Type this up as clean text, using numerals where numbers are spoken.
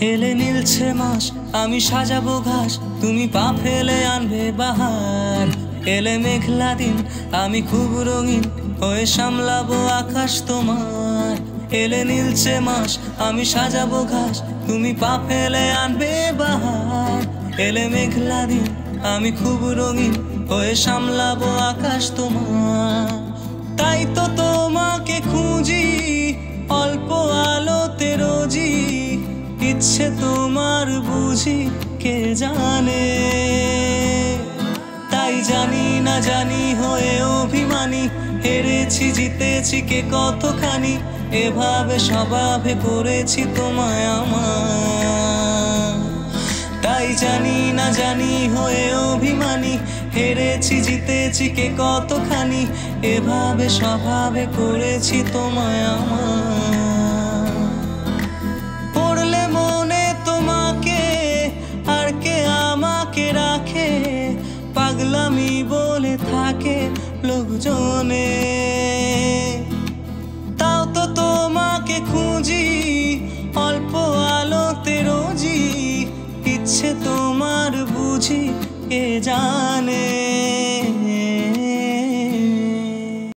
এলে নীলছে মাস আমি সাজাবো ঘাস, তুমি পা ফেলে আনবে বাহার। এলে মেঘলা দিন আমি খুব রঙিন হয়ে সামলাবো আকাশ তোমার। এলে নীলছে মাস আমি সাজাবো ঘাস, তুমি পা ফেলে আনবে বাহার। এলে মেঘলা দিন আমি খুব রঙিন হয়ে সামলাবো আকাশ তোমার। তাই তো তোমাকে খুঁজি অল্প আলোতে রোজি, ইচ্ছে তোমার বুঝি কে জানে। তাই জানি না জানি হয়ে অভিমানী, হেরেছি জিতেছি কে কতখানি, এভাবে স্বভাবে করেছি তোমায় আমার। তাই জানি না জানি হয়ে অভিমানী, হেরেছি জিতেছি কে কতখানি, এভাবে স্বভাবে করেছি তোমায় আমার। পড়লে মনে তোমাকে আর কে আমাকে রাখে, পাগলামি বলে থাকে লোকজনে। তাও তো তোমাকে খুঁজি